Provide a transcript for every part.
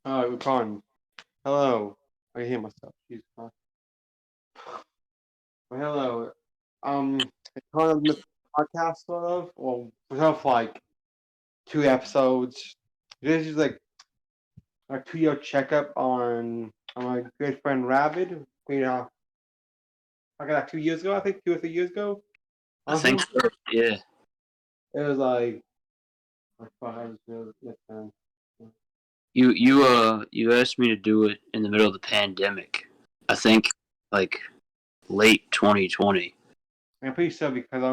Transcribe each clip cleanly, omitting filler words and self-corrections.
We're calling. Hello. I can hear myself. Jesus Christ. Well, hello. It's kind of missed podcast, sort of. Well, we have like 2 episodes. This is like a 2 year checkup on my good friend Rabid. Like 2 years ago, I think 2 or 3 years ago. I think so. Yeah. It was like 5 years ago. You asked me to do it in the middle of the pandemic. I think like late 2020. I'm pretty sure because I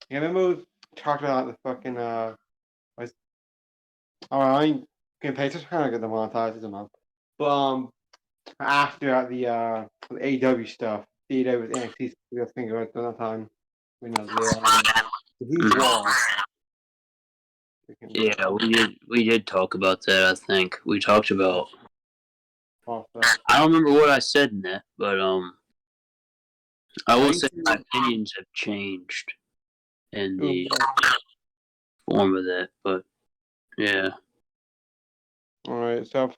remember we talked about the fucking like, I ain't gonna pay just kind of get the monetizes a month. But after the AEW stuff, the AEW was NXT I think at that time. We know the huge wall. Yeah, we did talk about that. I think we talked about. I don't remember what I said in that, but I will say my opinions have changed in the form of that. But yeah. All right, so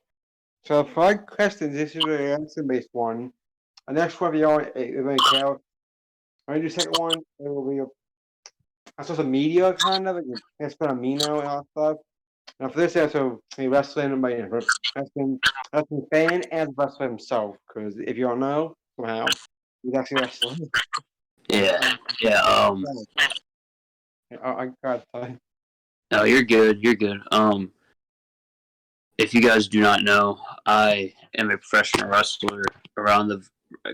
for 5 questions, this is an answer-based one. The next one, you really care. I do the second one. It will be a sort of media kind of. It's kind of me now and all stuff. Now for this episode, wrestling, wrestling fan and wrestler himself. Because if you don't know, somehow he's actually wrestling. Yeah. I got that. No, you're good. You're good. If you guys do not know, I am a professional wrestler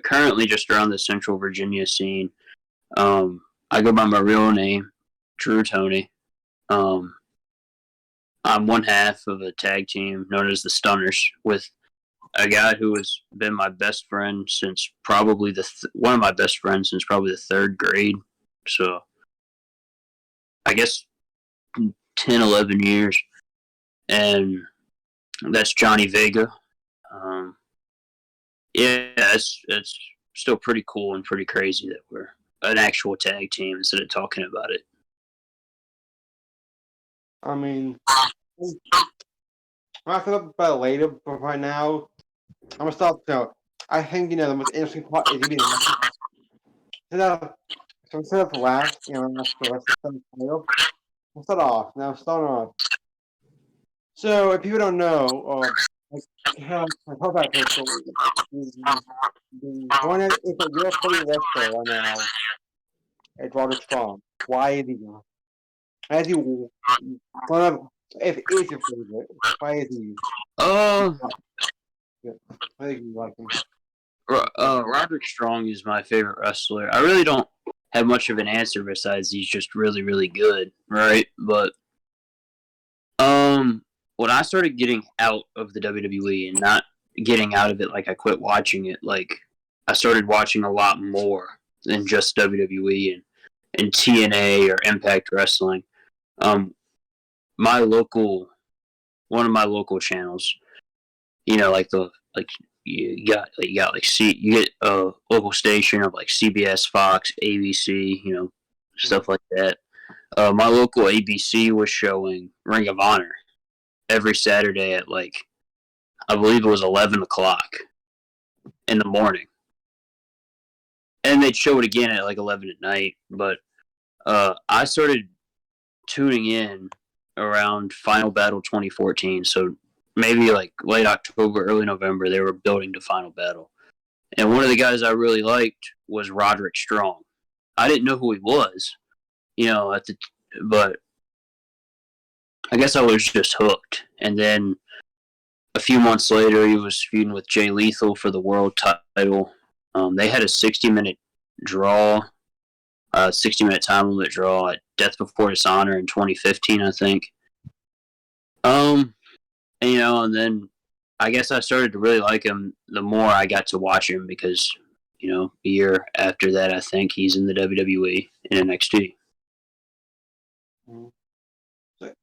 currently just around the Central Virginia scene. I go by my real name, Drew Toney. I'm one half of a tag team known as the Stunners with a guy who has been my best friend since probably one of my best friends since probably the third grade. So I guess 10, 11 years. And that's Johnny Vega. Yeah, it's still pretty cool and pretty crazy that we're an actual tag team instead of talking about it. I mean, I'll talk about it later, but right now, I'm gonna start. I think the most interesting part is being instead of last, let's start off. Now, start off. So, if people don't know, or how that person the one that is a UFC wrestler right now, it's Roderick Strong. Why is he? As you, one of, if is your favorite, why is he? I think you like him. Roderick Strong is my favorite wrestler. I really don't have much of an answer besides he's just really, really good, right? But when I started getting out of the WWE and not getting out of it like I quit watching it, like I started watching a lot more than just WWE and TNA or Impact Wrestling. One of my local channels, like you got you get a local station of like CBS, Fox, ABC, stuff like that. My local ABC was showing Ring of Honor every Saturday at I believe it was 11 o'clock in the morning, and they'd show it again at 11 at night. But I started tuning in around Final Battle 2014, so maybe late October, early November, they were building to Final Battle. And one of the guys I really liked was Roderick Strong. I didn't know who he was, but I guess I was just hooked. And then a few months later, he was feuding with Jay Lethal for the world title. They had a 60-minute draw, 60-minute time limit draw at Death Before Dishonor in 2015, I think. And then I guess I started to really like him the more I got to watch him because, a year after that, I think he's in the WWE in NXT. So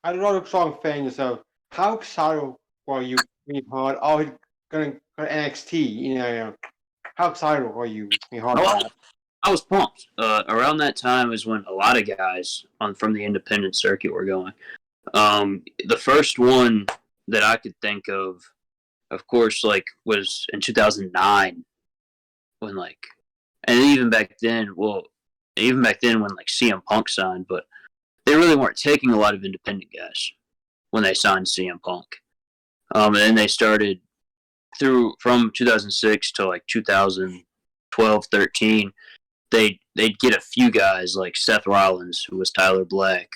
I'm not a strong fan yourself. How excited were you when you heard, he's going to NXT? How excited were you when you heard that? I was pumped. Around that time is when a lot of guys from the independent circuit were going. The first one that I could think of course, like was in 2009 when like, and even back then, even back then when like CM Punk signed, but they really weren't taking a lot of independent guys when they signed CM Punk. And then they started from 2006 to like 2012, 13. They'd get a few guys like Seth Rollins, who was Tyler Black,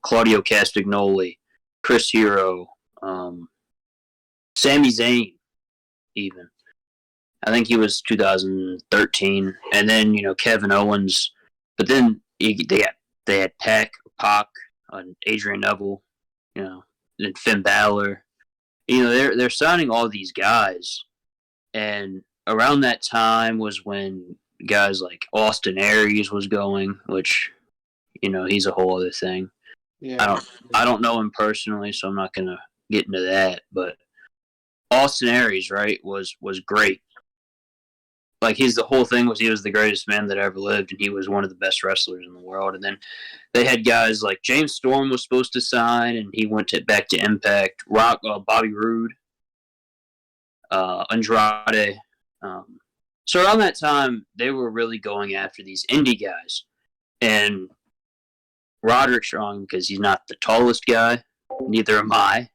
Claudio Castagnoli, Chris Hero, Sami Zayn, even. I think he was 2013, and then Kevin Owens, but then they had Pac, and Adrian Neville, and Finn Balor. They're signing all these guys, and around that time was when guys like Austin Aries was going, which he's a whole other thing. Yeah. I don't know him personally, so I'm not gonna get into that. But Austin Aries, right, was great. Like the whole thing was he was the greatest man that ever lived, and he was one of the best wrestlers in the world. And then they had guys like James Storm was supposed to sign, and he went back to Impact. Bobby Roode, Andrade. So around that time, they were really going after these indie guys, and Roderick Strong, because he's not the tallest guy, neither am I.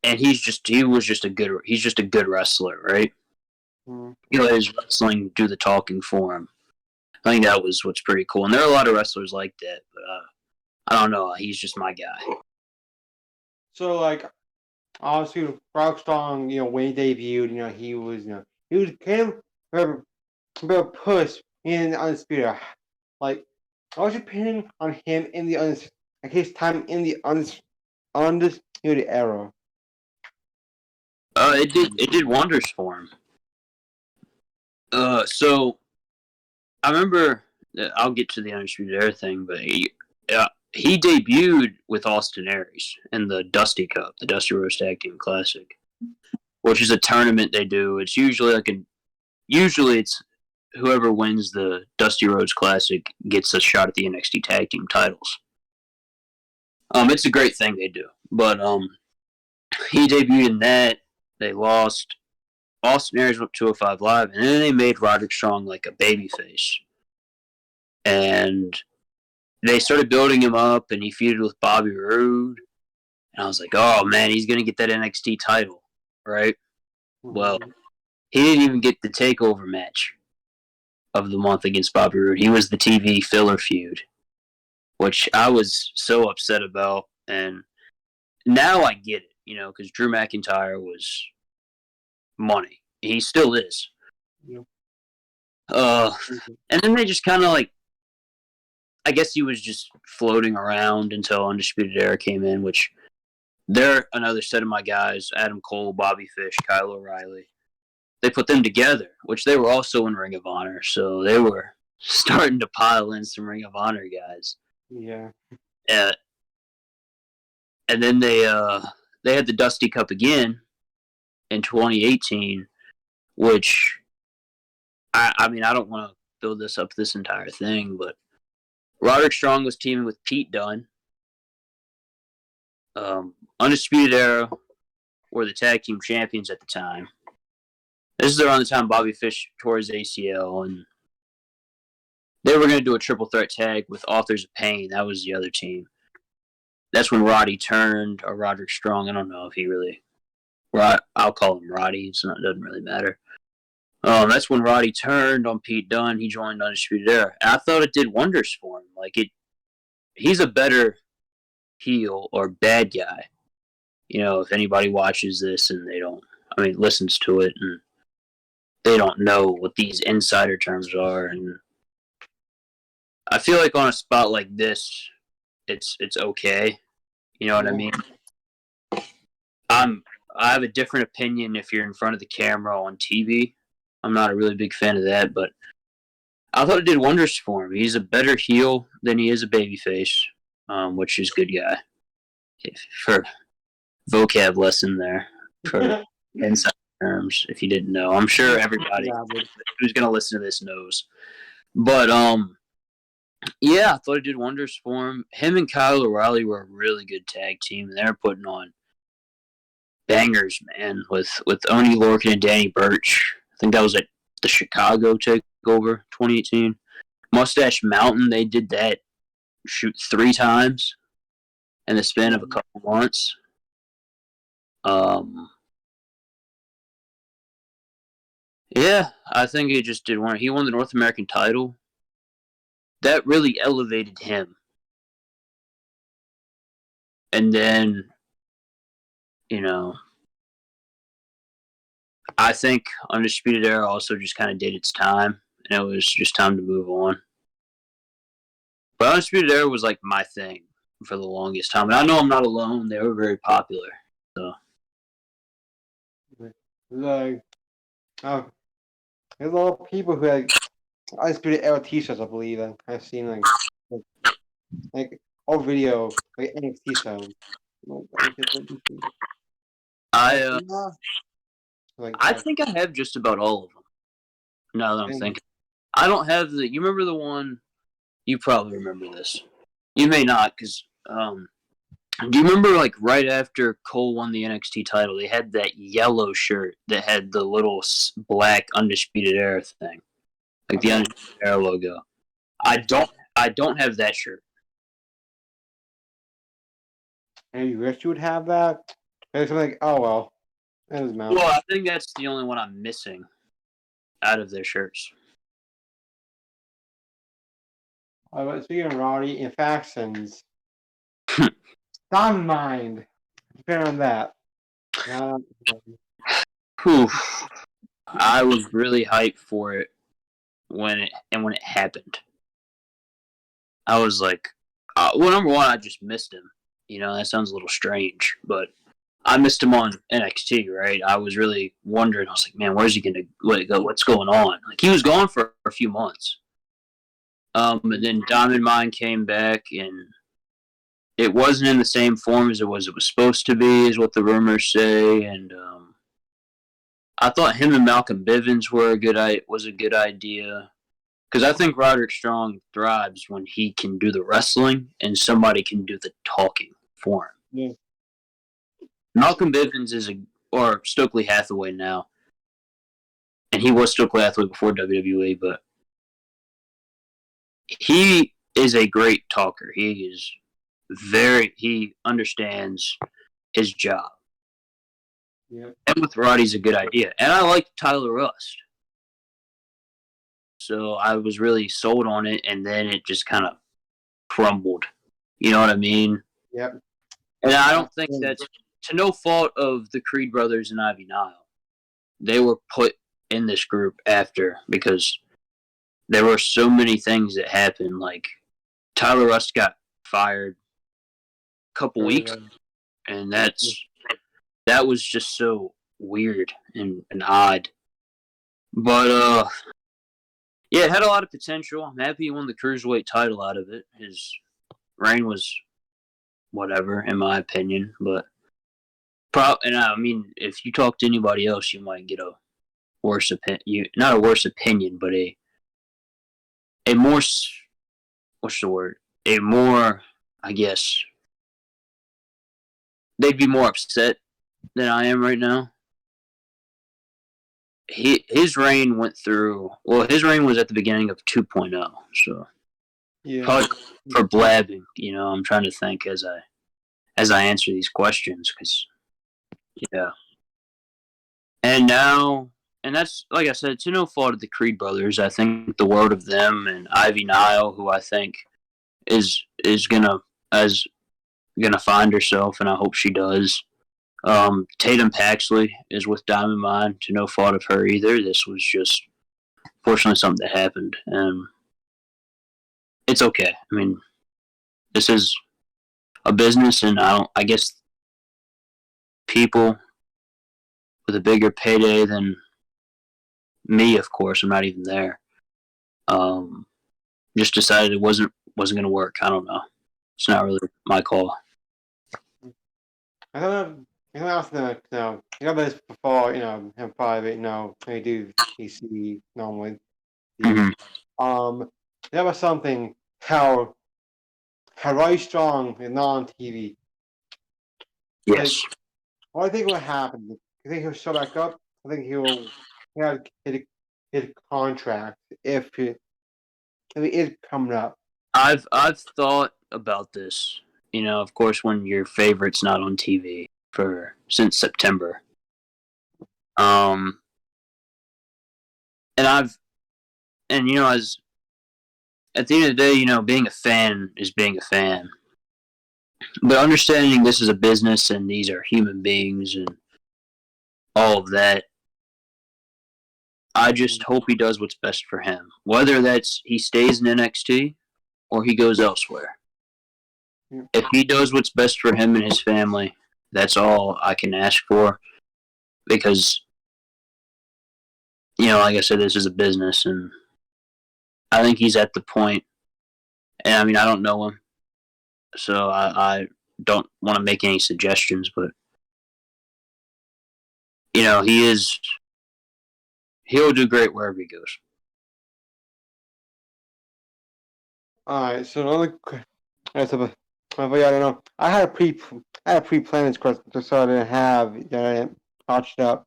And he's just a good wrestler, right? Mm-hmm. He let his wrestling do the talking for him. I think that was what's pretty cool. And there are a lot of wrestlers like that, but I don't know. He's just my guy. So like, obviously, Rock Strong, when he debuted, he was kind of a push in the Undisputed. Like, what's your opinion on him in the his time in the Undisputed era? It did wonders for him. So I remember. I'll get to the Undisputed Era thing, but he debuted with Austin Aries in the Dusty Cup, the Dusty Rhodes Tag Team Classic, which is a tournament they do. It's usually it's whoever wins the Dusty Rhodes Classic gets a shot at the NXT Tag Team titles. It's a great thing they do, but he debuted in that. They lost. Austin Aries went 205 Live, and then they made Roderick Strong like a babyface. And they started building him up, and he feuded with Bobby Roode. And I was like, oh, man, he's going to get that NXT title, right? Mm-hmm. Well, he didn't even get the takeover match of the month against Bobby Roode. He was the TV filler feud, which I was so upset about. And now I get it, because Drew McIntyre was money. He still is. Yep. And then they just kind of like, I guess he was just floating around until Undisputed Era came in, which they're another set of my guys, Adam Cole, Bobby Fish, Kyle O'Reilly. They put them together, which they were also in Ring of Honor, so they were starting to pile in some Ring of Honor guys. Yeah. And then they had the Dusty Cup again in 2018, which I mean, I don't want to build this up this entire thing, but Roderick Strong was teaming with Pete Dunne. Undisputed Era were the tag team champions at the time. This is around the time Bobby Fish tore his ACL, and they were going to do a triple threat tag with Authors of Pain. That was the other team. That's when Roddy turned, or Roderick Strong. I don't know if he really... I'll call him Roddy. It doesn't really matter. That's when Roddy turned on Pete Dunne. He joined Undisputed Era. And I thought it did wonders for him. He's a better heel or bad guy. If anybody watches this and listens to it and they don't know what these insider terms are. And I feel like on a spot like this, it's okay. You know what I mean? I have a different opinion if you're in front of the camera on TV. I'm not a really big fan of that, but I thought it did wonders for him. He's a better heel than he is a babyface, which is good guy. For vocab lesson there, for inside terms, if you didn't know. I'm sure everybody who's going to listen to this knows. But Yeah, I thought it did wonders for him. Him and Kyle O'Reilly were a really good tag team, and they're putting on bangers, man. With Oni Lorcan and Danny Burch. I think that was at the Chicago Takeover 2018. Mustache Mountain, they did that shoot 3 times in the span of a couple months. Yeah, I think he just did one. He won the North American title. That really elevated him. And then, you know, I think Undisputed Era also just kind of did its time, and it was just time to move on. But Undisputed Era was like my thing for the longest time, and I know I'm not alone. They were very popular. So, Like, there's a lot of people who had Undisputed Era T-shirts, I believe. I've seen like all video like NXT shows. I Like, I think I have just about all of them. Now that I'm thinking, I don't have the. You remember the one? You probably remember this. You may not, because do you remember like right after Cole won the NXT title, they had that yellow shirt that had the little black Undisputed Era thing, like the Undisputed Era logo. I don't have that shirt. And you wish you would have that. And it's like, oh well, that is mount. Well, I think that's the only one I'm missing out of their shirts. But speaking of Roddy and factions, Diamond Mind. Depend on that. I was really hyped for it when it happened. I was like, well, number one, I just missed him. You know, that sounds a little strange, but I missed him on NXT, right? I was really wondering. I was like, man, where's he going to let it go? What's going on? Like, he was gone for a few months. And then Diamond Mine came back, and it wasn't in the same form as it was supposed to be, is what the rumors say. And I thought him and Malcolm Bivens was a good idea. Because I think Roderick Strong thrives when he can do the wrestling and somebody can do the talking for him. Yeah. Malcolm Bivens or Stokely Hathaway now, and he was Stokely Hathaway before WWE, but he is a great talker. He understands his job. Yeah. And with Roddy's a good idea. And I like Tyler Rust. So I was really sold on it, and then it just kind of crumbled. You know what I mean? Yep. And I don't think that's to no fault of the Creed brothers and Ivy Nile. They were put in this group after because there were so many things that happened. Like Tyler Rust got fired a couple weeks, and that was just so weird and odd. But yeah, it had a lot of potential. I'm happy he won the Cruiserweight title out of it. His reign was whatever, in my opinion. But and I mean, if you talk to anybody else, you might get a worse opinion. Not a worse opinion, but a more, what's the word? A more, I guess, they'd be more upset than I am right now. His reign went through. Well, his reign was at the beginning of 2.0, so yeah. Probably for blabbing. You know, I'm trying to think as I answer these questions because yeah. And now, and that's like I said, to no fault of the Creed brothers. I think the world of them and Ivy Nile, who I think is gonna find herself, and I hope she does. Tatum Paxley is with Diamond Mine, to no fault of her either. This was just, fortunately, something that happened, and it's okay. I mean, this is a business, and I guess people with a bigger payday than me, of course, I'm not even there. Just decided it wasn't going to work. I don't know. It's not really my call. I don't know. You know this before. In private. I do PC normally. Mm-hmm. There was something how Roddy Strong is not on TV. Yes. Like, what I think will happen? I think he'll show back up. I think he'll hit a contract if it is coming up. I've thought about this. You know, of course, when your favorite's not on TV for since September. And you know, as at the end of the day, you know, being a fan is being a fan. But understanding this is a business and these are human beings and all of that, I just hope he does what's best for him. Whether that's he stays in NXT or he goes elsewhere. Yeah. If he does what's best for him and his family, that's all I can ask for. Because, you know, like I said, this is a business, and I think he's at the point. And I mean, I don't know him, so I don't want to make any suggestions, but you know, he'll do great wherever he goes. Alright, so another I don't know. I had a pre-planned this question just so I didn't have that I didn't touched up.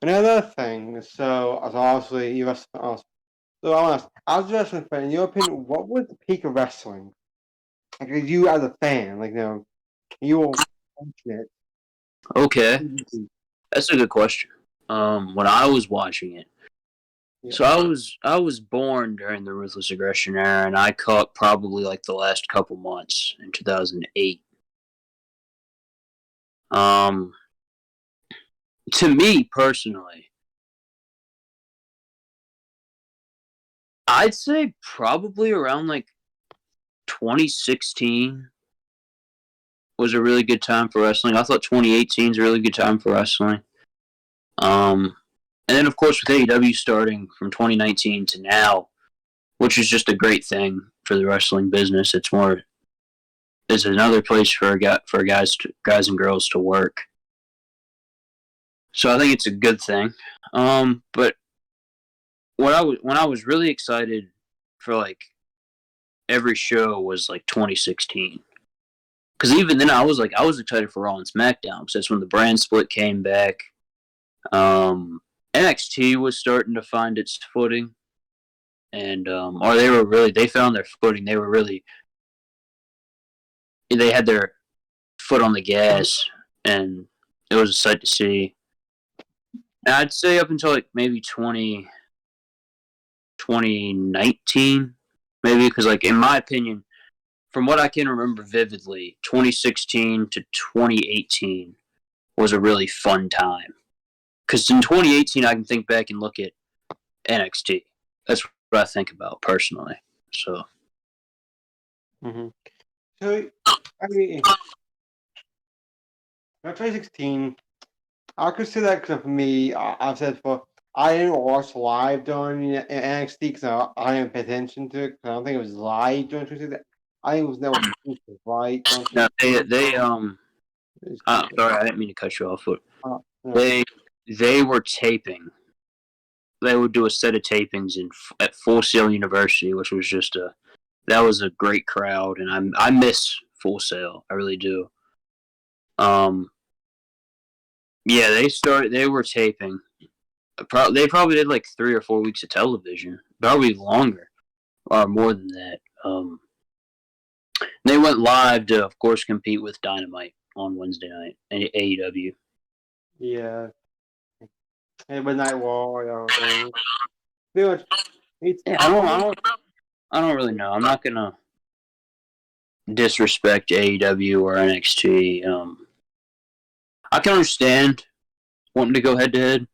Another thing, so as obviously you so I want to ask, as a wrestling fan, in your opinion, what was the peak of wrestling? Like you as a fan, like you will mention it. Okay, that's a good question. When I was watching it, Yeah. so I was born during the Ruthless Aggression era, and I caught probably like the last couple months in 2008. To me personally, I'd say probably around like 2016 was a really good time for wrestling. I thought 2018 is a really good time for wrestling. And then of course with AEW starting from 2019 to now, which is just a great thing for the wrestling business. It's another place for guys and girls to work. So I think it's a good thing. But when I was really excited for like every show was like 2016. Because even then I was excited for Raw and SmackDown because that's when the brand split came back. NXT was starting to find its footing, and or they found their footing. They had their foot on the gas, and it was a sight to see. And I'd say up until like maybe 2019, maybe, because like in my opinion, from what I can remember vividly, 2016 to 2018 was a really fun time. Because in 2018, I can think back and look at NXT. That's what I think about personally. So. So I mean, 2016. I could say that because for me, I've said for I didn't watch live during NXT because I didn't pay attention to it. 'Cause I don't think it was live during 2016. I think it was never right. No, sorry, I didn't mean to cut you off, but no. they were taping. They would do a set of tapings at Full Sail University, which was that was a great crowd, and I miss Full Sail. I really do. Yeah, they were taping. They probably did like 3 or 4 weeks of television, probably longer or more than that. They went live to, of course, compete with Dynamite on Wednesday night and AEW. Yeah. And Midnight War. Dude, Yeah, I don't really know. I'm not gonna disrespect AEW or NXT. I can understand wanting to go head to head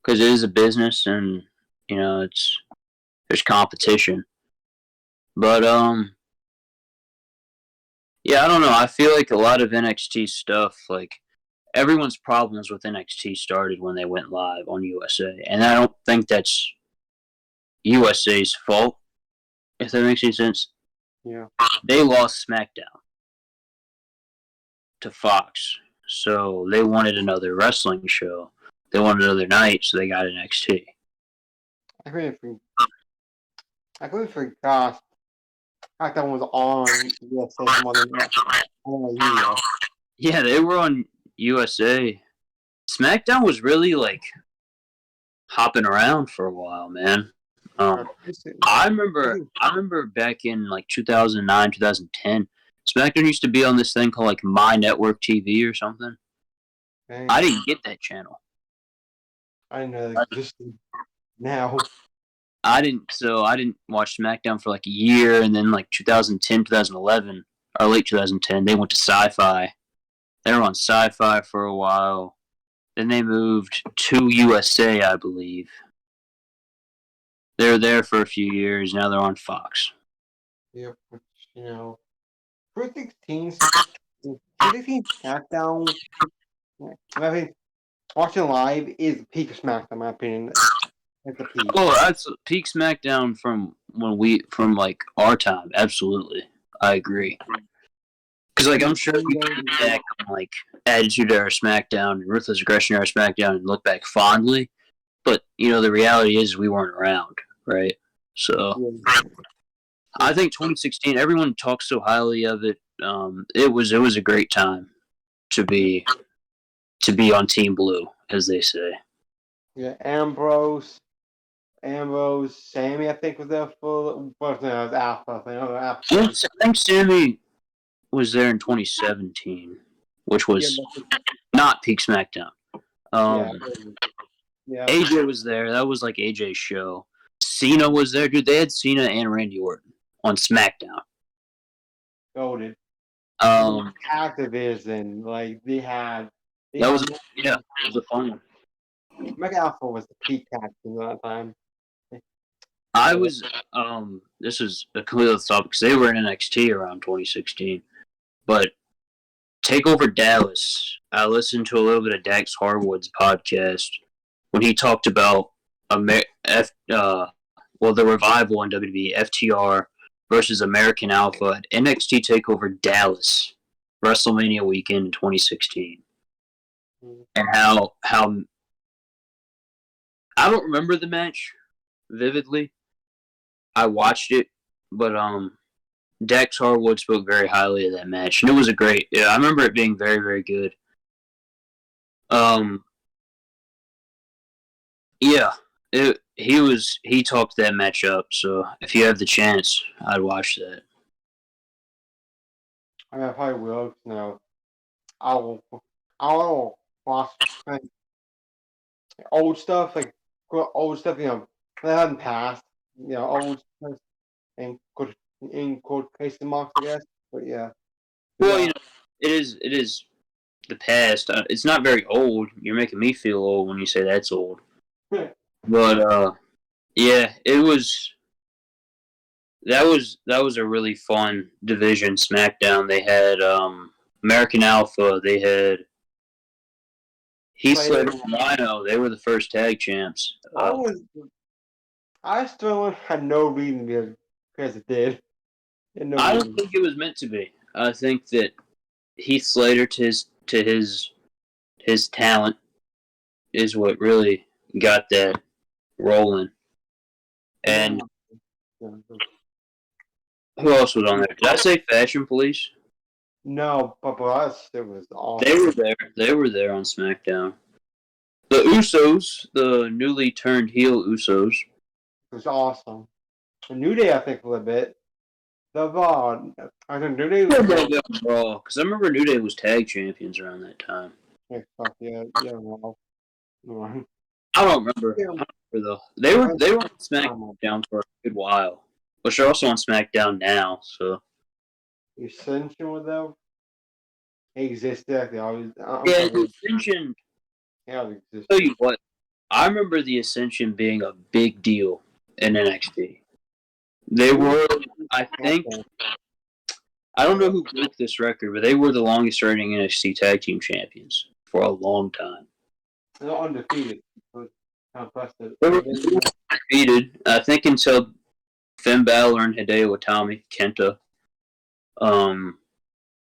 because it is a business, and you know there's competition. But yeah, I don't know. I feel like a lot of NXT stuff, like everyone's problems with NXT started when they went live on USA, and I don't think that's USA's fault. If that makes any sense. Yeah. They lost SmackDown to Fox, so they wanted another wrestling show. They wanted another night, so they got NXT. I I completely forgot. SmackDown was on USA some other year. Yeah, they were on USA. SmackDown was really like hopping around for a while, man. I remember back in like 2009, 2010, SmackDown used to be on this thing called like My Network TV or something. Dang, I didn't get that channel. I didn't know that existed. Now, I didn't watch SmackDown for like a year, and then like 2010, 2011, or late 2010, they went to Sci-Fi. They were on Sci-Fi for a while. Then they moved to USA, I believe. They were there for a few years. Now they're on Fox. yeah, which, 2016 SmackDown. I think watching live is peak SmackDown, in my opinion. It's the peak. Oh, that's peak SmackDown from like our time. Absolutely, I agree. Because like I'm sure we can look back on like Attitude Era SmackDown and Ruthless Aggression Era SmackDown and look back fondly, but the reality is we weren't around, right? So I think 2016. Everyone talks so highly of it. It was a great time to be on Team Blue, as they say. Yeah, Ambrose, Sammy, I think was there for. But no, it was Alpha. I think Sammy was there in 2017, which was not peak SmackDown. Yeah. AJ was there. That was like AJ's show. Cena was there, dude. They had Cena and Randy Orton on SmackDown. Golded. Activision, like they had. That was a fun one. Mega Alpha was the peak acting at that time. I was this is a completely off topic because they were in NXT around 2016, but Takeover Dallas. I listened to a little bit of Dax Harwood's podcast when he talked about the revival on WWE, FTR versus American Alpha at NXT Takeover Dallas, WrestleMania weekend in 2016, and how I don't remember the match vividly. I watched it, but Dax Harwood spoke very highly of that match, and it was a great. Yeah, I remember it being very, very good. Yeah, he talked that match up. So if you have the chance, I'd watch that. I mean, I probably will. I'll watch like, old stuff, like old stuff. That hadn't passed. Old stuff and good in quotation marks, I guess. But yeah. Well, it is the past. It's not very old. You're making me feel old when you say that's old. But yeah, it was. That was a really fun division SmackDown. They had American Alpha. They had Heath Slater and Rhino. They were the first tag champs. I still had no reason because it did. I don't think it was meant to be. I think that Heath Slater to his talent is what really got that rolling. And who else was on there? Did I say Fashion Police? No, but for us, it was awesome. They were there. They were there on SmackDown. The Usos, the newly turned heel Usos. It was awesome. The New Day, I think, a little bit. The Raw. I think New Day was Raw, because I remember New Day was tag champions around that time. Yeah, Raw. I don't remember. Though. They were on SmackDown for a good while, but they're also on SmackDown now. So Ascension with them. They existed. They always. The Ascension. Yeah, they existed. Tell you what, I remember the Ascension being a big deal in NXT. They were, I think, I don't know who broke this record, but they were the longest reigning NXT Tag Team Champions for a long time. They're undefeated. They were undefeated, I think, until Finn Balor and Hideo Itami, Kenta,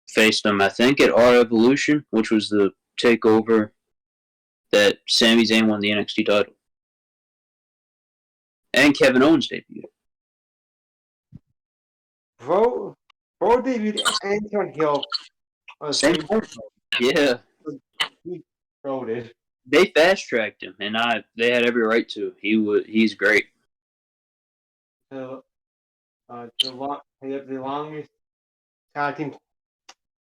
faced them, I think, at our Evolution, which was the takeover that Sami Zayn won the NXT title. And Kevin Owens debuted. Bro, bro debuted Anton Hill on the Same same point. Yeah, he wrote it. they fast tracked him, and they had every right to. He's great. The the longest tag team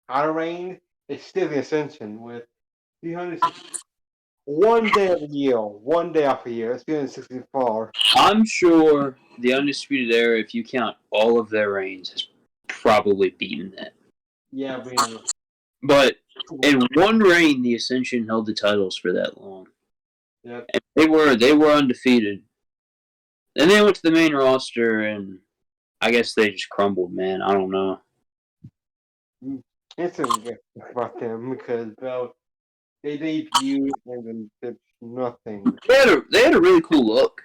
title reign is still the Ascension with 360 one day of the year, one day off a year. It's 364. I'm sure the Undisputed Era, if you count all of their reigns, has probably beaten that. Yeah, we know. But in one reign, the Ascension held the titles for that long. Yep. And they were undefeated. Then they went to the main roster, and I guess they just crumbled, man. I don't know. It's about them because, bro, they debuted and then did nothing. They had a really cool look.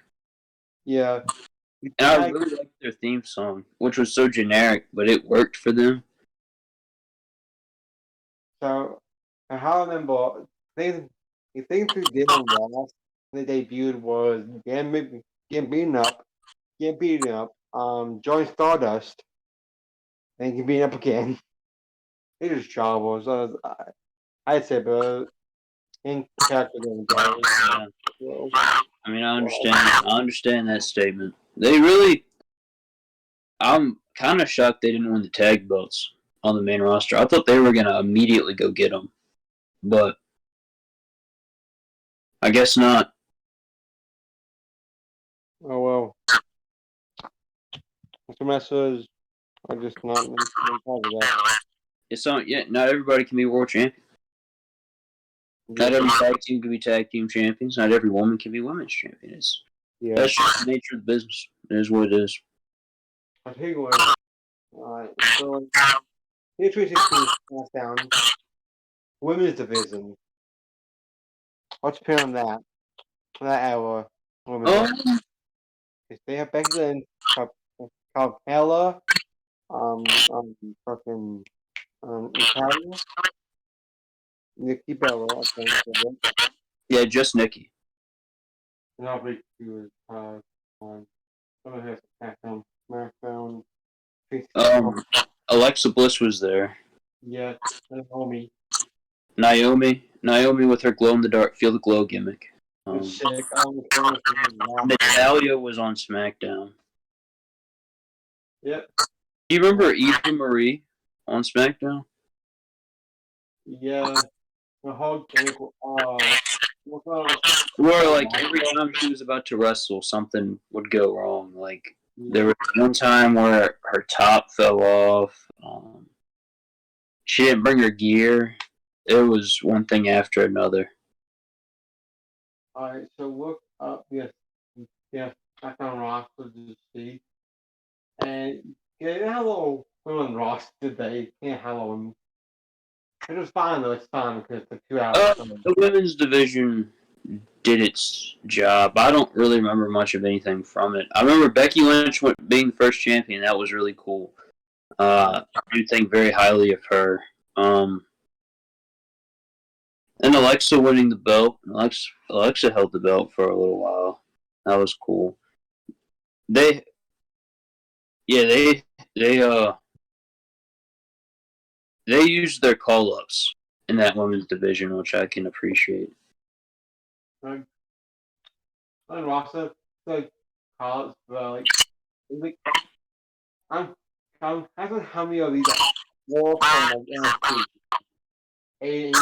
Yeah. And I really liked their theme song, which was so generic, but it worked for them. So, how I remember, the thing who did on Raw when they debuted was getting beaten up, join Stardust, and getting beaten up again. It was trouble. So I'd say, but in character than Yeah. I mean, I understand that statement. They really, I'm kind of shocked they didn't win the tag belts on the main roster. I thought they were gonna immediately go get them, but I guess not. Oh well. Some wrestlers are just not part of that. It's not yet. Not everybody can be world champion. Not every tag team can be tag team champions. Not every woman can be women's champion. Yeah. That's just the nature of the business. It is what it is. I tell you what. Alright, so here's 316 SmackDown Women's Division. What's your opinion on that? That hour. They have Becky Lynch, Carmella, fucking, Natalia, Nikki Bella, I think. Yeah, just Nikki. Nobody was, on. Someone has SmackDown, SmackDown, Alexa Bliss was there. yeah, Naomi. Naomi with her glow in the dark, feel the glow gimmick. Sick. Natalia was on SmackDown. Yep. Do you remember Eva Marie on SmackDown? Yeah. The whole gimmick. Where like every time she was about to wrestle, something would go wrong. Like there was one time where her top fell off. She didn't bring her gear. It was one thing after another. Alright, so look up back on roster to see. And hello women roster today. Can't hello them. It was fine though, it's fine because it's 2 hours. The women's division did its job. I don't really remember much of anything from it. I remember Becky Lynch being the first champion. That was really cool. I do think very highly of her. And Alexa winning the belt. Alexa held the belt for a little while. That was cool. They used their call ups in that women's division, which I can appreciate. On roster, like college, like I'm how many of these war from like NXT. England,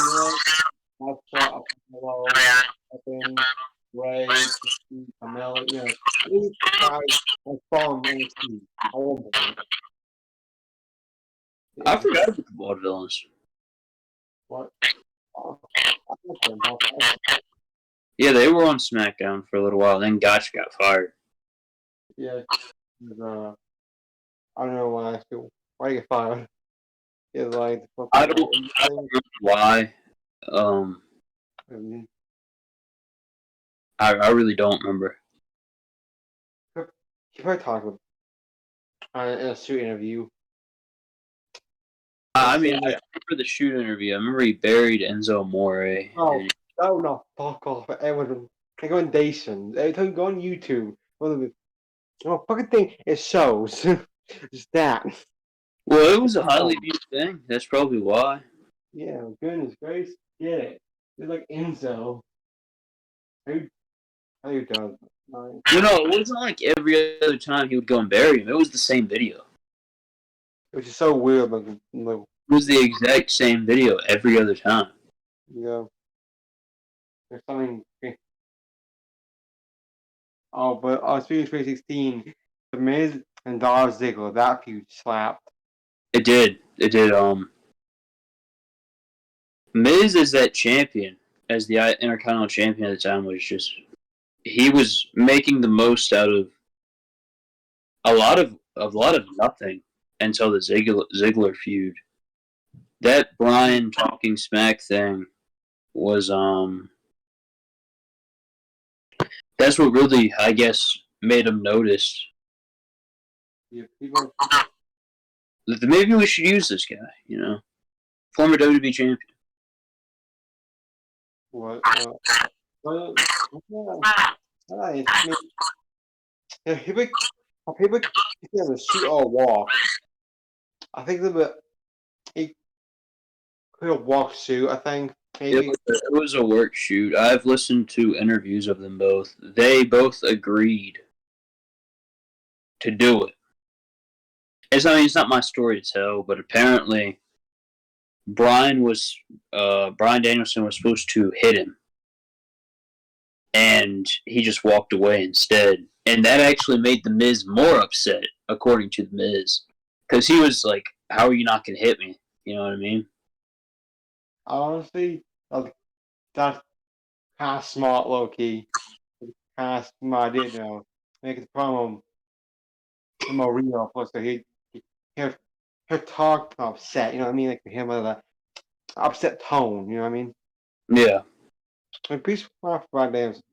Alexa, Apollo, Evan, Ray, Carmella, these guys are from NXT. All of them. I forgot about the vaudevillains. What? Yeah, they were on SmackDown for a little while. Then Gotch got fired. Yeah. I don't know why you get fired. Yeah, like I don't remember why. I really don't remember. You probably talked about in a suit interview. I mean, I remember the shoot interview. I remember he buried Enzo Amore. Oh no, fuck off. Recommendations. Every time you go on YouTube, fucking thing, it shows. Just that. Well, it was a highly viewed thing. That's probably why. Yeah, goodness gracious, get it. It's like Enzo. Who does it? Right. It wasn't like every other time he would go and bury him. It was the same video. Which is so weird, like, It was the exact same video every other time. yeah. There's something. Oh, but speaking of 2016, The Miz and Dolph Ziggler, that feud slapped. It did. It did. Miz as that champion, as the Intercontinental Champion at the time, was just he was making the most out of a lot of nothing until the Ziggler feud. That Bryan talking smack thing was that's what really, I guess, made him notice. Yeah, people. Maybe we should use this guy, former WWE champion. What? Well, yeah, people have a shoot or walk. I think he could have walked shoot. I think maybe. It was a work shoot. I've listened to interviews of them both. They both agreed to do it. It's not my story to tell, but apparently Bryan Danielson was supposed to hit him, and he just walked away instead. And that actually made The Miz more upset, according to The Miz, because he was like, "How are you not going to hit me?" You know what I mean? Honestly, that's kind of smart, low key. Kind of smart, make the promo more real. Plus, so he talk upset. You know what I mean? Like him with a upset tone. You know what I mean? Yeah. And peace for Bryan Danielson.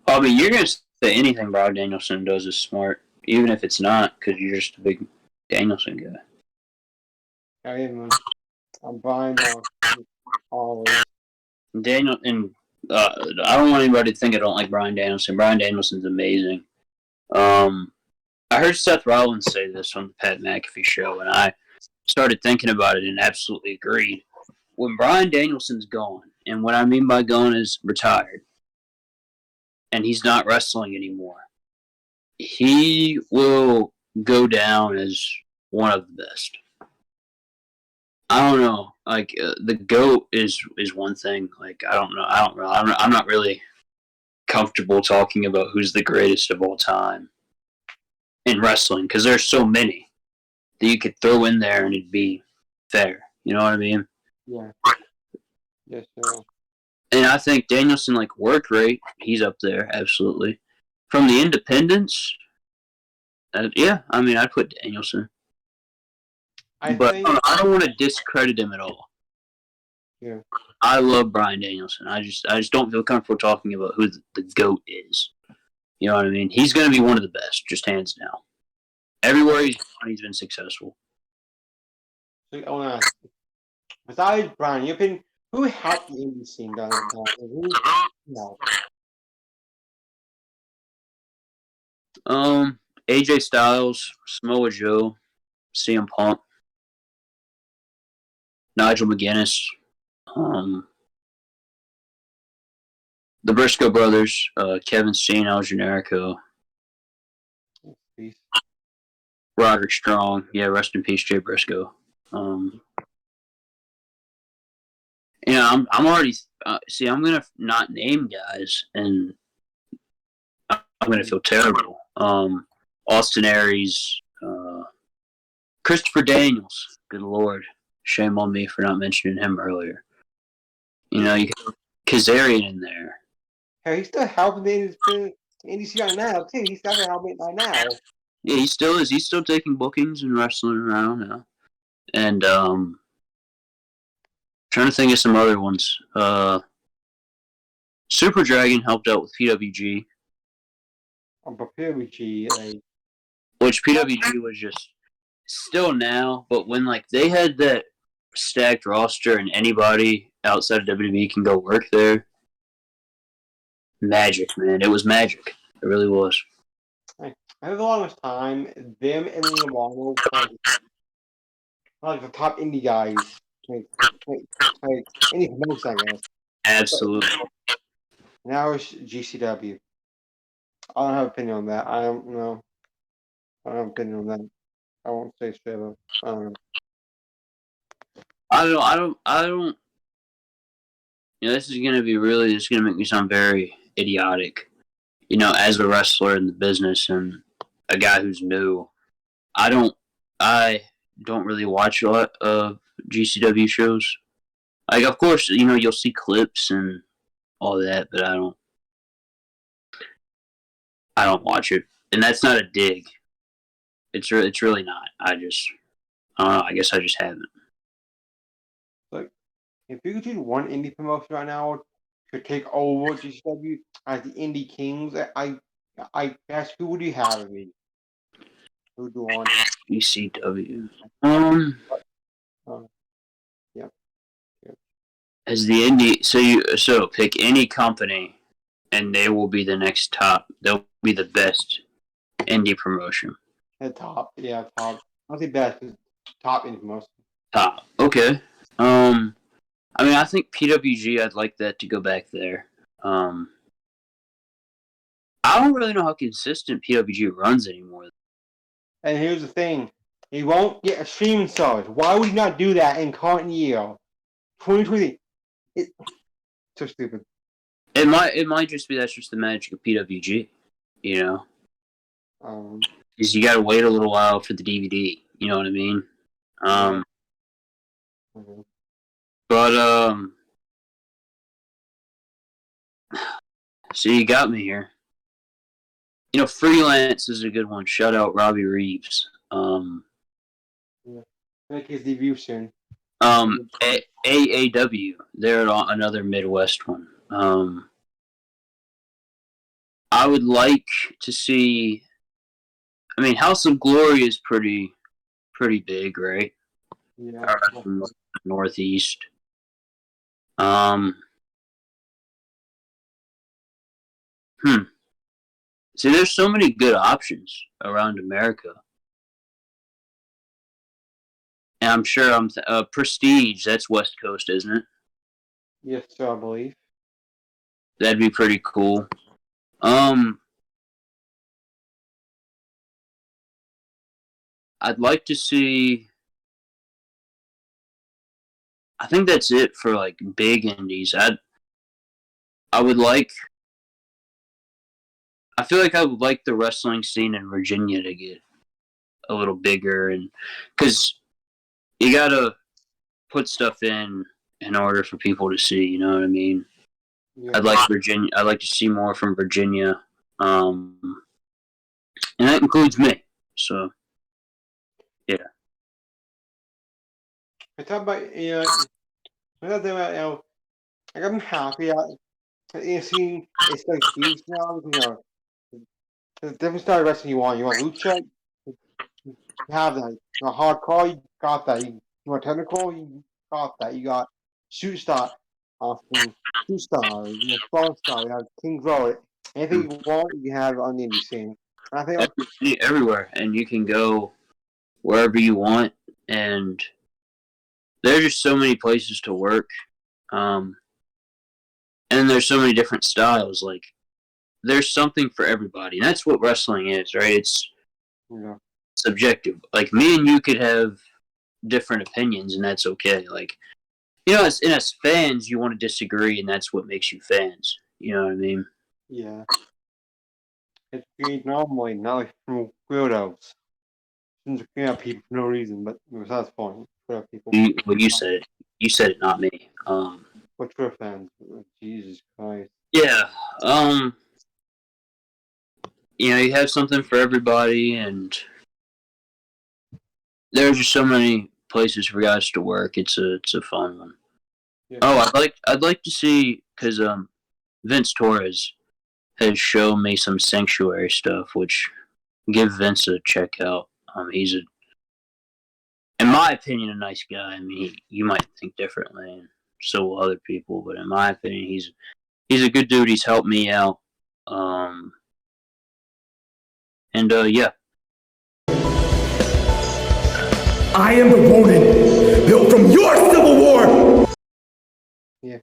I mean, you're going to say anything Bryan Danielson does is smart, even if it's not, because you're just a big Danielson guy. I am. I'm Bryan always. Daniel and I don't want anybody to think I don't like Bryan Danielson. Bryan Danielson's amazing. I heard Seth Rollins say this on the Pat McAfee show, and I started thinking about it and absolutely agreed. When Bryan Danielson's gone, and what I mean by gone is retired, and he's not wrestling anymore, he will go down as one of the best. I don't know. Like the GOAT is one thing. Like I don't know. I'm not really comfortable talking about who's the greatest of all time in wrestling because there's so many that you could throw in there and it'd be fair. You know what I mean? Yeah. Yes, sir. And I think Danielson, like work rate, he's up there absolutely. From the independents, yeah, I mean I'd put Danielson. I don't want to discredit him at all. Yeah. I love Bryan Danielson. I just don't feel comfortable talking about who the GOAT is. You know what I mean? He's going to be one of the best, just hands down. Everywhere he's been successful. So I want to ask, besides Bryan, you've been who helped the indie scene down the time? Who? No. AJ Styles, Samoa Joe, CM Punk, Nigel McGuinness, the Briscoe brothers, Kevin Steen, El Generico, Roderick Strong. Yeah, rest in peace, Jay Briscoe. I'm already I'm gonna not name guys, and I'm gonna feel terrible. Austin Aries, Christopher Daniels. Good Lord, shame on me for not mentioning him earlier. You got Kazarian in there. Hey, he's still helping the indie right now too. He's still helping right now. Yeah, he still is. He's still taking bookings and wrestling around now. And trying to think of some other ones. Super Dragon helped out with PWG. But PWG, which PWG was just still now, but when like they had that stacked roster and anybody outside of WWE can go work there, magic, man. It was magic. It really was. I think the longest time, them and Milano like the top indie guys, like, like indie promotion, I guess. But Absolutely. now it's GCW. I don't have an opinion on that. I don't know. I don't have an opinion on that. I won't say straight up. I don't know. I don't. This is gonna be really. This is gonna make me sound very idiotic. As a wrestler in the business and a guy who's new, I don't. I don't really watch a lot of GCW shows. Like, of course, you'll see clips and all that, but I don't. I don't watch it, and that's not a dig. It's really not. I don't know. I guess I just haven't. Like, if you could choose one indie promotion right now to take over GCW as the Indie Kings, I guess who would you have me? Who would you want? ECW. Uh, yeah, yeah. As the indie, so pick any company, and they will be the next top. They'll be the best indie promotion. The top, yeah, top. Not the best, but top indie promotion. Top. Okay. I think PWG. I'd like that to go back there. I don't really know how consistent PWG runs anymore. And here's the thing: he won't get a streaming service. Why would he not do that in current year, 2020? It's so stupid. It might just be that's just the magic of PWG. Because you got to wait a little while for the DVD. You know what I mean? But so you got me here. Freelance is a good one. Shout out Robbie Reeves. Make his debut soon. AAW. They're another Midwest one. I would like to see. House of Glory is pretty big, right? Yeah. From Northeast. See, there's so many good options around America. And I'm sure Prestige, that's West Coast, isn't it? Yes, sir, I believe. That'd be pretty cool. I'd like to see. I think that's it for like big indies. I would like. I feel like I would like the wrestling scene in Virginia to get a little bigger, and because you gotta put stuff in order for people to see. You know what I mean? Yeah. I'd like Virginia. I'd like to see more from Virginia, and that includes me. So, yeah. I thought about like I'm happy seeing it's like huge now. There's different style of wrestling you want. You want lucha, you have that. You want hardcore, you got that. You want technical, you got that. You got shoot star, from shoot star, strong star. You have King's Road. Anything you want, you have on the indie scene. And I think everywhere, and you can go wherever you want, and there's just so many places to work, and there's so many different styles. Like, there's something for everybody, and that's what wrestling is, right? It's subjective. Like, me and you could have different opinions, and that's okay. Like, as fans, you want to disagree, and that's what makes you fans. You know what I mean? Yeah. It's great normally, not like from weirdos. Yeah, people for no reason, but besides the point. People. You said it. You said it, not me. What Twitter fans? Jesus Christ. Yeah. You have something for everybody, and there's just so many places for guys to work. It's a fun one. Yeah. Oh, I'd like to see, because Vince Torres has shown me some Sanctuary stuff, which give Vince a check out. He's in my opinion, a nice guy. You might think differently, and so will other people, but in my opinion, he's a good dude. He's helped me out. And yeah. I am the Ronin, built from your civil war! Yeah.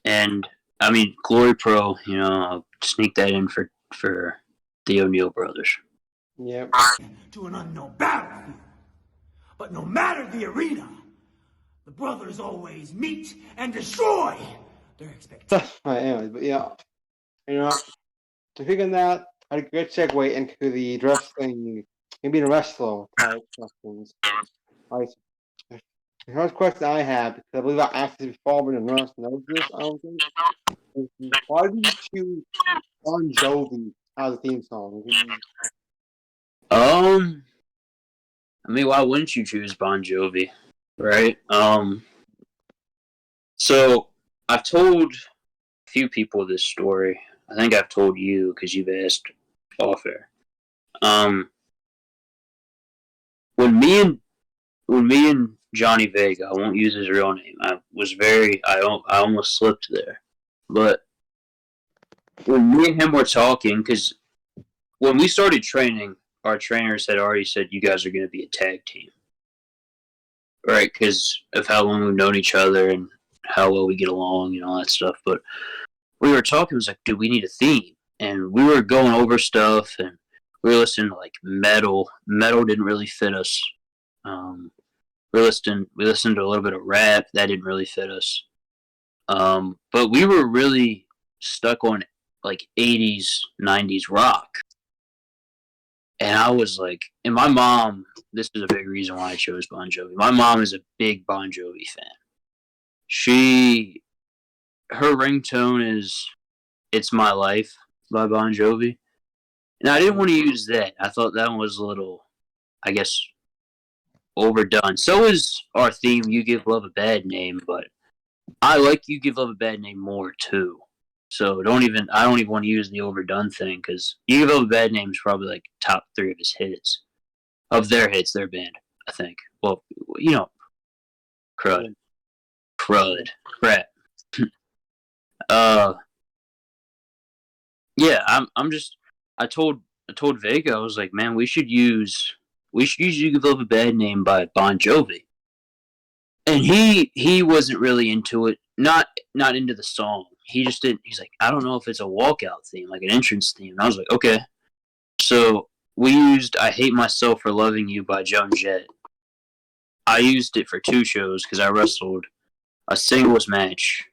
And I mean, Glory Pro, you know, I'll sneak that in for the O'Neill brothers. Yep. To an unknown battlefield. But no matter the arena, the brothers always meet and destroy their expectations. Anyways, but yeah, you know, speaking of that, a good segue into the wrestling, maybe the wrestler type questions. Alright, the first question I have, because I believe I asked this before, but no one else knows this, I don't think, is why did you choose Bon Jovi as a theme song? I mean, why wouldn't you choose Bon Jovi, right? So I've told a few people this story. I think I've told you because you've asked off air. When me and Johnny Vega, I won't use his real name. I almost slipped there, but when me and him were talking, because when we started training, our trainers had already said you guys are going to be a tag team, right? Because of how long we've known each other and how well we get along and all that stuff. But we were talking, it was like, dude, we need a theme, and we were going over stuff, and we were listening to like metal. Metal didn't really fit us. We listened to a little bit of rap that didn't really fit us. But we were really stuck on like 80s, 90s rock. And I was like, and my mom, this is a big reason why I chose Bon Jovi. My mom is a big Bon Jovi fan. Her ringtone is It's My Life by Bon Jovi. And I didn't want to use that. I thought that one was a little, I guess, overdone. So is our theme, You Give Love a Bad Name, but I like You Give Love a Bad Name more too. So I don't even want to use the overdone thing, because You Give Love a Bad Name is probably like top 3 of his hits. Of their hits, their band, I think. Well, you know, crud. Crap. Yeah, I told Vega, I was like, man, we should use You Give Love a Bad Name by Bon Jovi. And he wasn't really into it. Not into the song. He just didn't. He's like, I don't know if it's a walkout theme, like an entrance theme. And I was like, okay. So we used I Hate Myself for Loving You by Joan Jett. I used it for 2 shows because I wrestled a singles match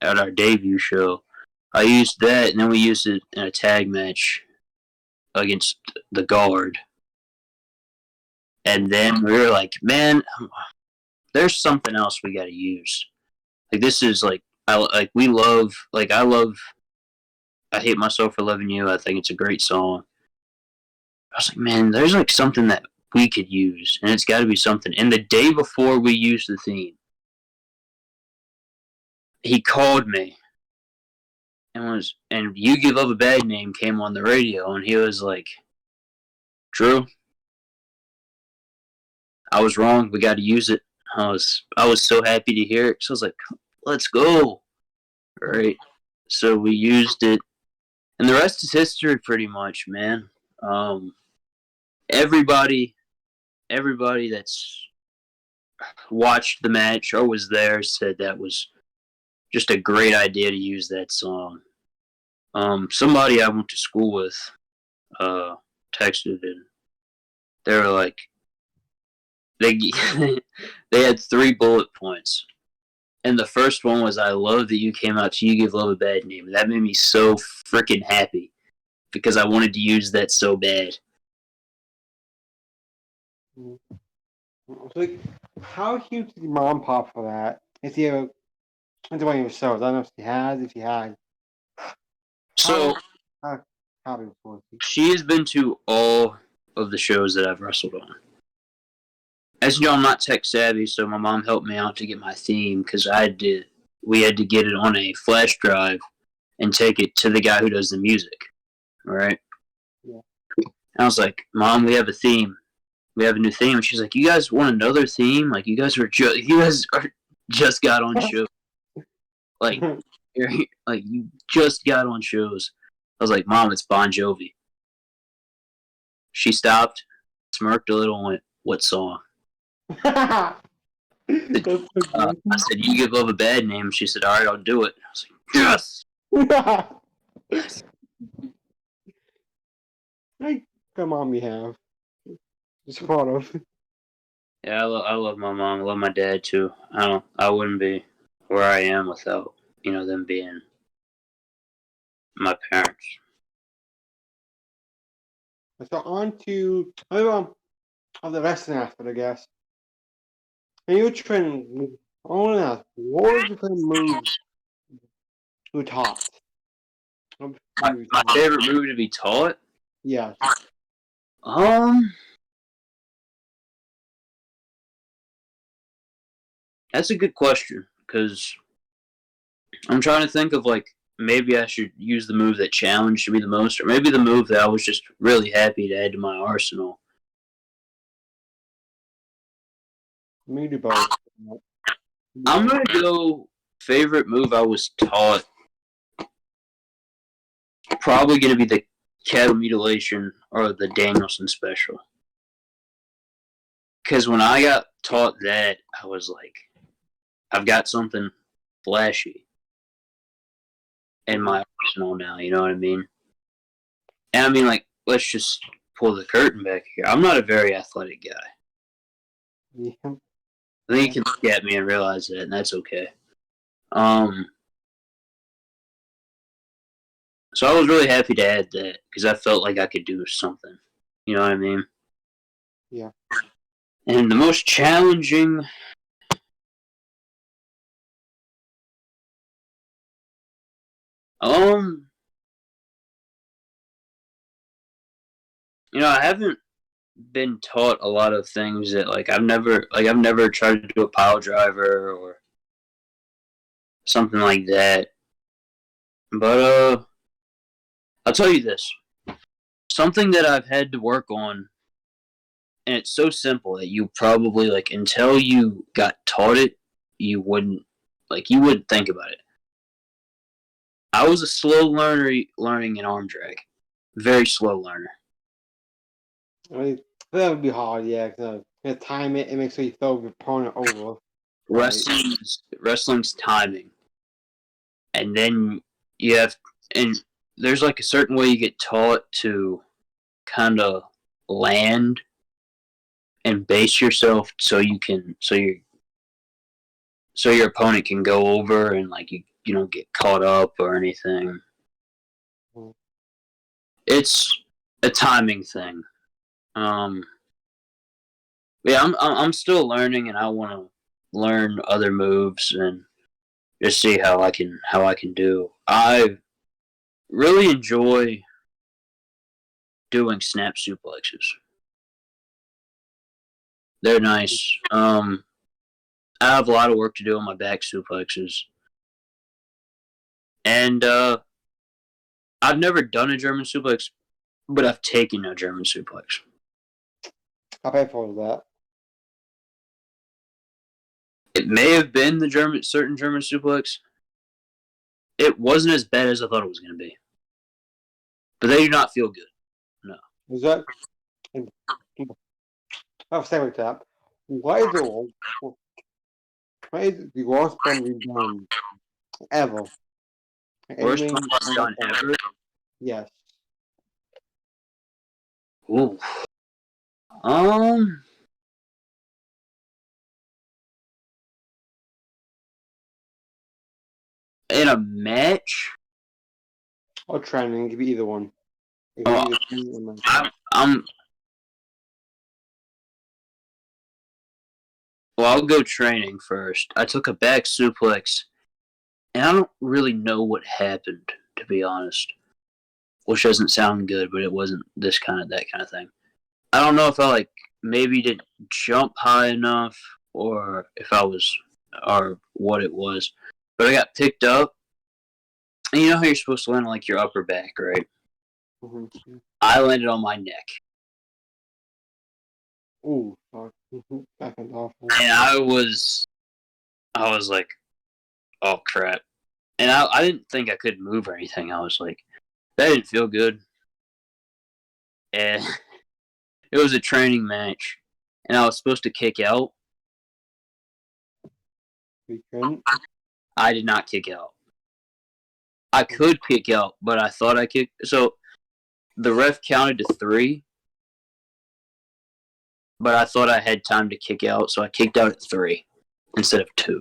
at our debut show. I used that, and then we used it in a tag match against the Guard. And then we were like, man, there's something else we got to use. Like, this is like, I love I Hate Myself for Loving You. I think it's a great song. I was like, man, there's like something that we could use, and it's got to be something. And the day before we used the theme, he called me and You Give Love a Bad Name came on the radio, and he was like, Drew, I was wrong. We got to use it. I was so happy to hear it. So I was like, let's go. All right. So we used it, and the rest is history, pretty much, man. Everybody that's watched the match or was there said that was just a great idea to use that song. Somebody I went to school with texted, and they were like, they had 3 bullet points. And the first one was, I love that you came out to You Give Love a Bad Name. That made me so freaking happy because I wanted to use that so bad. Like, how huge did your mom pop for that? Is he a into one of your shows? I don't know if she had. So How big was he? she has been to all of the shows that I've wrestled on. As you know, I'm not tech savvy, so my mom helped me out to get my theme because we had to get it on a flash drive and take it to the guy who does the music. All right. Yeah. And I was like, Mom, we have a theme. We have a new theme. And she's like, you guys want another theme? Like, you guys just got on show. Like, you just got on shows. I was like, Mom, it's Bon Jovi. She stopped, smirked a little, and went, "What song?" That's so I said, "You give love a bad name." She said, "All right, I'll do it." I was like, "Yes." Hey, good mom you have. Just proud of. Yeah, I love my mom. I love my dad too. I wouldn't be where I am without them being my parents. So on to the wrestling aspect, I guess. And you were training. I want to ask, what was the kind of moves you taught? My favorite move to be taught. Yeah. That's a good question because I'm trying to think of like maybe I should use the move that challenged me the most, or maybe the move that I was just really happy to add to my arsenal. Me do both. I'm gonna go favorite move I was taught. Probably gonna be the cattle mutilation or the Danielson special. Because when I got taught that, I was like, I've got something flashy in my arsenal now. You know what I mean? And I mean, like, let's just pull the curtain back here. I'm not a very athletic guy. Yeah. I think you can look at me and realize that, and that's okay. So I was really happy to add that because I felt like I could do something. You know what I mean? Yeah. And the most challenging. I haven't been taught a lot of things that I've never tried to do a pile driver or something like that. But I'll tell you this. Something that I've had to work on, and it's so simple that you probably like until you got taught it, you wouldn't think about it. I was a slow learner learning an arm drag. Very slow learner. I mean, that would be hard, yeah. Cause, time it makes sure you throw your opponent over. Wrestling's timing, and then you have and there's like a certain way you get taught to kind of land and base yourself so your opponent can go over and like you don't get caught up or anything. Mm. It's a timing thing. Yeah, I'm still learning, and I want to learn other moves and just see how I can do. I really enjoy doing snap suplexes. They're nice. I have a lot of work to do on my back suplexes, and I've never done a German suplex, but I've taken a German suplex. I pay for that. It may have been the certain German suplex. It wasn't as bad as I thought it was going to be, but they do not feel good. No. Is that? I'll say with that. Why is the worst one we've done ever? Worst one I've done ever? Yes. Ooh. In a match? Or training, give you either one. Oh, I'll go training first. I took a back suplex, and I don't really know what happened, to be honest. Which doesn't sound good, but it wasn't that kind of thing. I don't know if I maybe didn't jump high enough, or what it was. But I got picked up, and you know how you're supposed to land on your upper back, right? Mm-hmm. I landed on my neck. Ooh, fuck. That was awful. And I was like, oh crap. And I didn't think I could move or anything. I was like, that didn't feel good. And It was a training match, and I was supposed to kick out. You couldn't. I did not kick out. I could kick out, but I thought I kicked. So the ref counted to 3, but I thought I had time to kick out, so I kicked out at 3 instead of 2.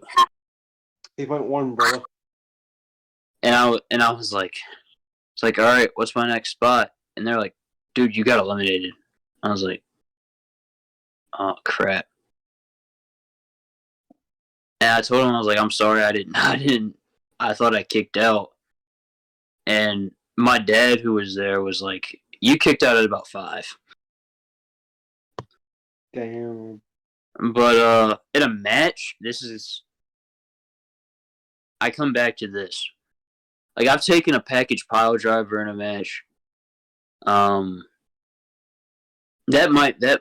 He went 1, brother. And I was like, it's like, all right, what's my next spot? And they're like, dude, you got eliminated. I was like, oh crap. And I told him, I was like, I'm sorry, I thought I kicked out. And my dad, who was there, was like, you kicked out at about 5. Damn. But in a match, I come back to this. Like, I've taken a package pile driver in a match. That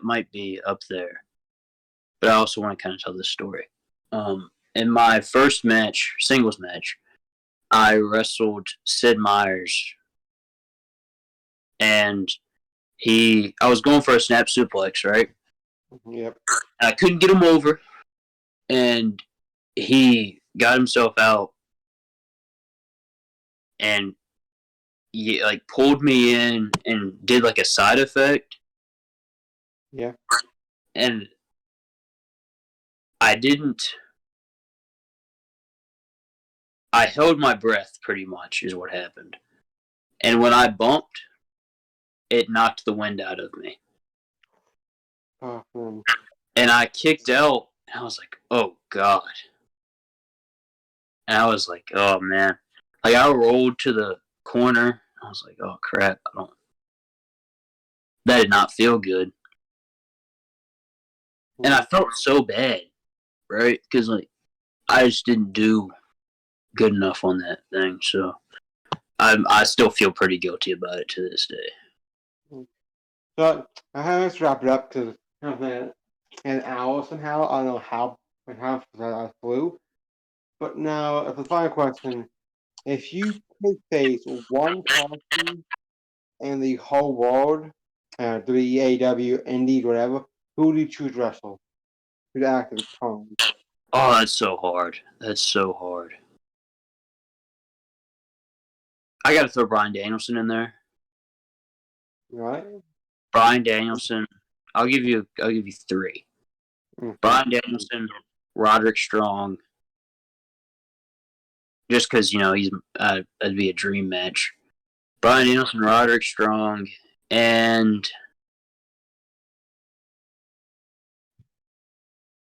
might be up there. But I also want to kind of tell this story. In my first match, singles match, I wrestled Sid Meier's, and I was going for a snap suplex, right? Yep. I couldn't get him over, and he got himself out, and he like pulled me in and did like a side effect. Yeah. And I held my breath pretty much is what happened. And when I bumped, it knocked the wind out of me. Oh, man. And I kicked out, and I was like, oh, God. And I was like, oh, man. Like, I rolled to the corner. I was like, oh, crap. That did not feel good. And I felt so bad, right? Because, like, I just didn't do good enough on that thing. So I still feel pretty guilty about it to this day. So I have to wrap it up because an hour somehow. I don't know how I flew. But now, as the final question, if you could face one person in the whole world, WWE, Indies, whatever, who would you choose to wrestle? Who'd act as Toney? Oh, that's so hard. That's so hard. I got to throw Bryan Danielson in there. Right? Bryan Danielson. I'll give you 3. Mm-hmm. Bryan Danielson, Roderick Strong. Just because he's that'd be a dream match. Bryan Danielson, Roderick Strong, and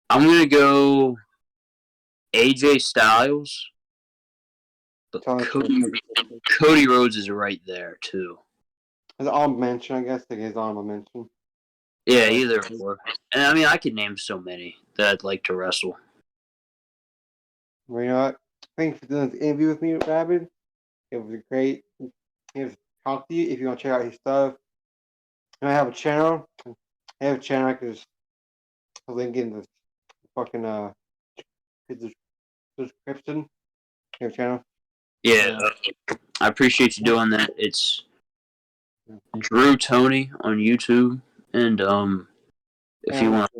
I'm gonna go AJ Styles. But Cody Rhodes is right there too. His honorable mention, I guess. His honorable mention. Yeah, either or. And I mean, I could name so many that I'd like to wrestle. Well, you know what? Thanks for doing this interview with me, Rabid. It was great. He was talk to you if you want to check out his stuff. And I have a channel. I can just link in the fucking description. I have a channel. Yeah, I appreciate you doing that. It's Drew Toney on YouTube, and if you want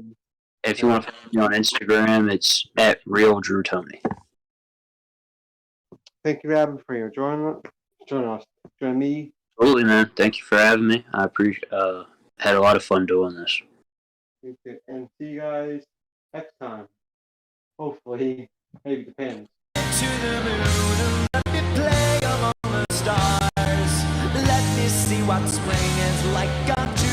to follow me on Instagram, it's at Real Drew Toney. Thank you, Rabid, for your joining me. Absolutely, man. Thank you for having me. I appreciate. Had a lot of fun doing this. And see you guys next time. Hopefully, maybe depends. To the moon, let me play among the stars. Let me see what spring is like. Got to